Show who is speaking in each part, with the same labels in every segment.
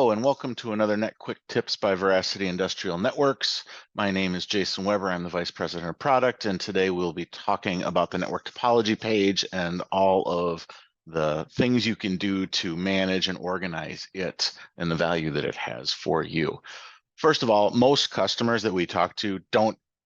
Speaker 1: Hello and welcome to another Net Quick Tips by Veracity Industrial Networks. My name is Jason Weber. I'm the Vice President of Product, and today we'll be talking about the network topology page and all of the things you can do to manage and organize it and the value that it has for you. First of all, most customers that we talk to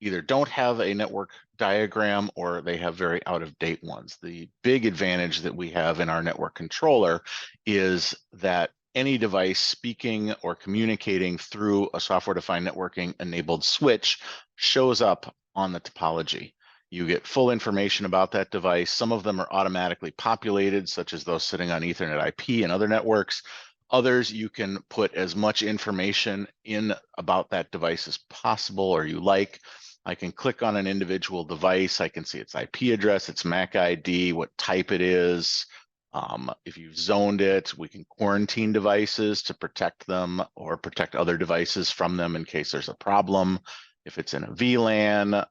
Speaker 1: either don't have a network diagram or they have very out-of-date ones. The big advantage that we have in our network controller is that any device speaking or communicating through a software-defined networking enabled switch shows up on the topology. You get full information about that device. Some of them are automatically populated, such as those sitting on Ethernet IP and other networks. Others, you can put as much information in about that device as possible or you like. I can click on an individual device. I can see its IP address, its MAC ID, what type it is. If you've zoned it, we can quarantine devices to protect them or protect other devices from them in case there's a problem. If it's in a VLAN,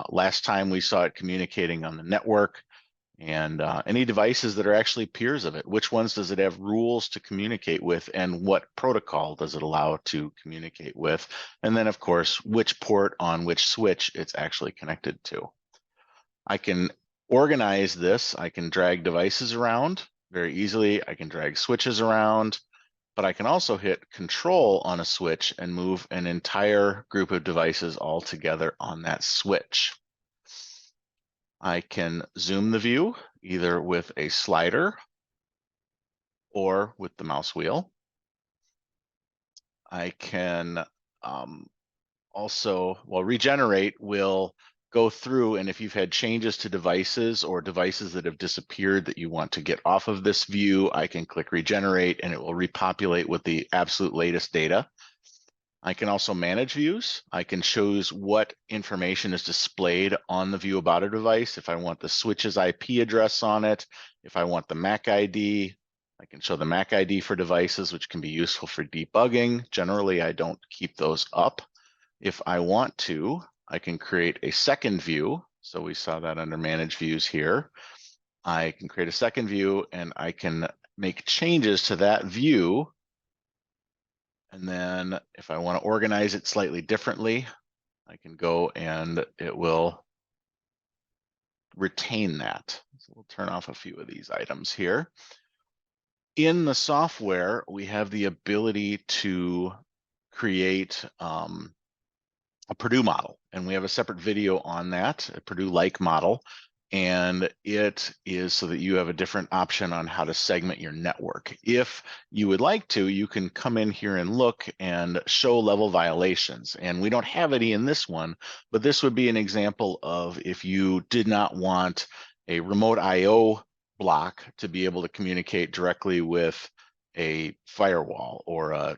Speaker 1: last time we saw it communicating on the network, and any devices that are actually peers of it. Which ones does it have rules to communicate with, and what protocol does it allow to communicate with? And then, of course, which port on which switch it's actually connected to. I can organize this. I can drag devices around very easily. I can drag switches around, but I can also hit Control on a switch and move an entire group of devices all together on that switch. I can zoom the view either with a slider or with the mouse wheel. I can also, regenerate will go through, and if you've had changes to devices or devices that have disappeared that you want to get off of this view, I can click regenerate and it will repopulate with the absolute latest data. I can also manage views. I can choose what information is displayed on the view about a device. If I want the switch's IP address on it, if I want the MAC ID, I can show the MAC ID for devices, which can be useful for debugging. Generally, I don't keep those up. If I want to, I can create a second view. So we saw that under Manage Views here. I can create a second view and I can make changes to that view. And then if I want to organize it slightly differently, I can go and it will retain that. So we'll turn off a few of these items here. In the software, we have the ability to create a Purdue model, and we have a separate video on that, a Purdue-like model, and it is so that you have a different option on how to segment your network. If you would like to, you can come in here and look and show level violations, and we don't have any in this one, but this would be an example of if you did not want a remote IO block to be able to communicate directly with a firewall or a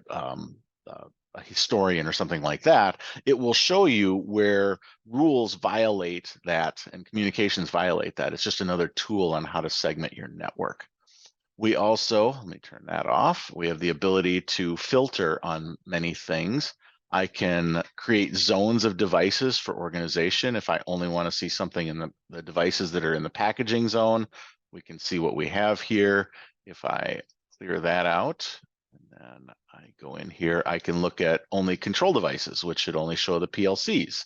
Speaker 1: historian or something like that, it will show you where rules violate that and communications violate that. It's just another tool on how to segment your network. We also, let me turn that off. We have the ability to filter on many things. I can create zones of devices for organization. If I only want to see something in the devices that are in the packaging zone, we can see what we have here. If I clear that out, and then I go in here, I can look at only control devices, which should only show the PLCs.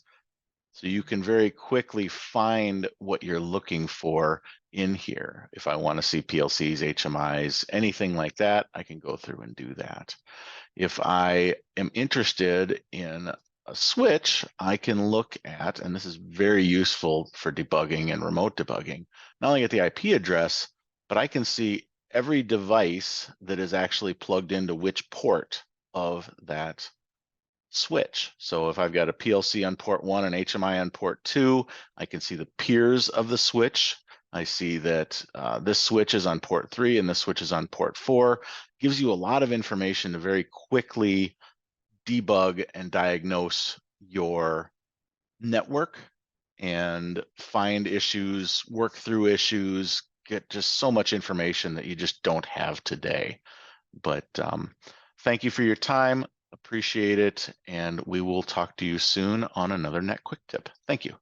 Speaker 1: So you can very quickly find what you're looking for in here. If I want to see PLCs, HMIs, anything like that, I can go through and do that. If I am interested in a switch, I can look at, and this is very useful for debugging and remote debugging, not only at the IP address, but I can see every device that is actually plugged into which port of that switch. So if I've got a PLC on port 1 and HMI on port 2, I can see the peers of the switch. I see that this switch is on port 3 and this switch is on port 4. Gives you a lot of information to very quickly debug and diagnose your network and find issues, work through issues, get just so much information that you just don't have today. But thank you for your time. Appreciate it. And we will talk to you soon on another Net Quick Tip. Thank you.